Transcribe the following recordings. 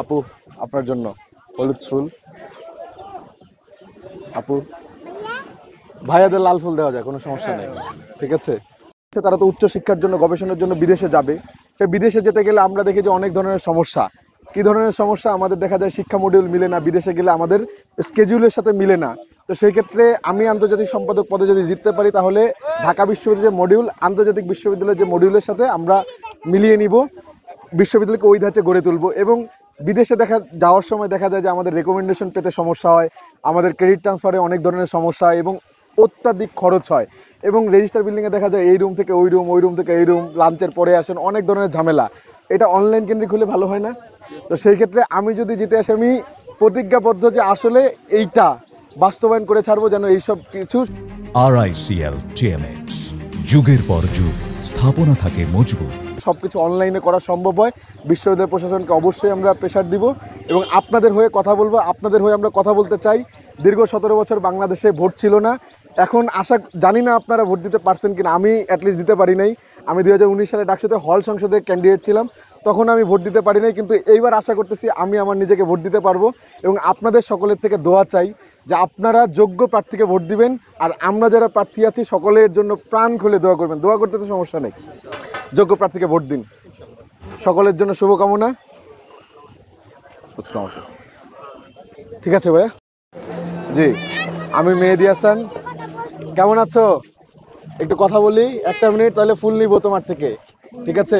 আপু আপনার জন্য হলুদ ফুল। আপু ভাইয়াদের লাল ফুল দেওয়া যায়, কোনো সমস্যা নেই, ঠিক আছে। তারা তো উচ্চ শিক্ষার জন্য গবেষণার জন্য বিদেশে যাবে, সে বিদেশে যেতে গেলে আমরা দেখি যে অনেক ধরনের সমস্যা। কি ধরনের সমস্যা? আমাদের দেখা যায় শিক্ষা মডিউল মিলে না, বিদেশে গেলে আমাদের স্কেডিউলের সাথে মিলে না। তো সেই ক্ষেত্রে আমি আন্তর্জাতিক সম্পাদক পদে যদি জিততে পারি, তাহলে ঢাকা বিশ্ববিদ্যালয়ের মডিউল আন্তর্জাতিক বিশ্ববিদ্যালয়ের যে মডিউলের সাথে আমরা মিলিয়ে নিব, বিশ্ববিদ্যালয়কে ওই ধাঁচে গড়ে তুলব। এবং বিদেশে যাওয়ার সময় দেখা যায় যে আমাদের রেকমেন্ডেশন পেতে সমস্যা হয়, আমাদের ক্রেডিট ট্রান্সফারে অনেক ধরনের সমস্যা হয় এবং অত্যাধিক খরচ হয়। এবং রেজিস্টার বিল্ডিংয়ে দেখা যায় এই রুম থেকে ওই রুম, ওই রুম থেকে এই রুম, লাঞ্চের পরে আসেন, অনেক ধরনের ঝামেলা। এটা অনলাইন কেন্দ্রিক হলে ভালো হয় না? তো সেই ক্ষেত্রে আমি যদি জিতে আসি, আমি প্রতিজ্ঞাবদ্ধ যে আসলে এইটা বাস্তবায়ন করে ছাড়বো, যেন এইসব কিছু। RICL TMX, যুগের পর যুগ স্থাপনা থাকে মজবুত। সবকিছু অনলাইনে করা সম্ভব হয়। বিশ্ববিদ্যালয় প্রশাসনকে অবশ্যই আমরা প্রেশার দিব এবং আপনাদের হয়ে কথা বলবো, আপনাদের হয়ে আমরা কথা বলতে চাই। দীর্ঘ 17 বছর বাংলাদেশে ভোট ছিল না। এখন জানি না আপনারা ভোট দিতে পারছেন কিনা, আমি অ্যাটলিস্ট দিতে পারি নাই। আমি 2019 সালে ডাকসুতে হল সংসদে ক্যান্ডিডেট ছিলাম, তখন আমি ভোট দিতে পারি নাই, কিন্তু এইবার আশা করতেছি আমি আমার নিজেকে ভোট দিতে পারবো। এবং আপনাদের সকলের থেকে দোয়া চাই যে আপনারা যোগ্য প্রার্থীকে ভোট দিবেন, আর আমরা যারা প্রার্থী আছি সকলের জন্য প্রাণ খুলে দোয়া করবেন। দোয়া করতে তো সমস্যা নেই, যোগ্য প্রার্থীকে ভোট দিন। সকলের জন্য শুভকামনা। ঠিক আছে ভাইয়া। জি, আমি মেহেদী হাসান। কেমন আছো? একটু কথা বলি 1 মিনিট, তাহলে ফুল নিব তোমার থেকে, ঠিক আছে?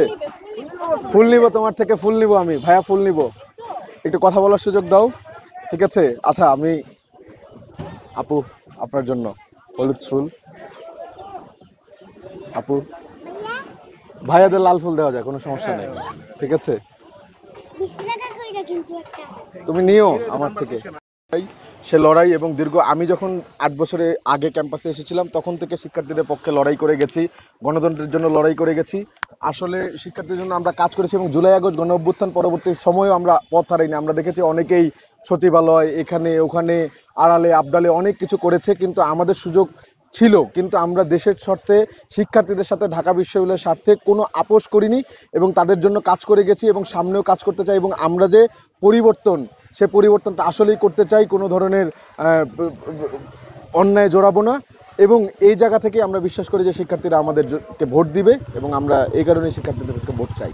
ফুল নিব তোমার থেকে, ফুল নিব আমি ভাইয়া, ফুল নিব। একটু কথা বলার সুযোগ দাও, ঠিক আছে? আচ্ছা, আমি আপু আপনার জন্য হলুদ ফুল। আপু ভাইয়াদের লাল ফুল দেওয়া যায়, কোনো সমস্যা নেই, ঠিক আছে? তুমি নিও আমার থেকে। সে লড়াই এবং দীর্ঘ, আমি যখন 8 বছরে আগে ক্যাম্পাসে এসেছিলাম তখন থেকে শিক্ষার্থীদের পক্ষে লড়াই করে গেছি, গণতন্ত্রের জন্য লড়াই করে গেছি। আসলে শিক্ষার্থীদের জন্য আমরা কাজ করেছি এবং জুলাই আগস্ট গণ অভ্যুত্থান পরবর্তী সময়েও আমরা পথ হারাইনি। আমরা দেখেছি অনেকেই সচিবালয়, এখানে ওখানে, আড়ালে আবডালে অনেক কিছু করেছে, কিন্তু আমাদের সুযোগ ছিল, কিন্তু আমরা দেশের স্বার্থে, শিক্ষার্থীদের সাথে, ঢাকা বিশ্ববিদ্যালয়ের স্বার্থে কোনো আপোষ করিনি এবং তাদের জন্য কাজ করে গেছি এবং সামনেও কাজ করতে চাই। এবং আমরা যে পরিবর্তন, সে পরিবর্তনটা আসলেই করতে চাই, কোনো ধরনের অন্যায় জড়াবো না। এবং এই জায়গা থেকে আমরা বিশ্বাস করি যে শিক্ষার্থীরা আমাদেরকে ভোট দিবে এবং আমরা এই কারণে শিক্ষার্থীদেরকে ভোট চাই।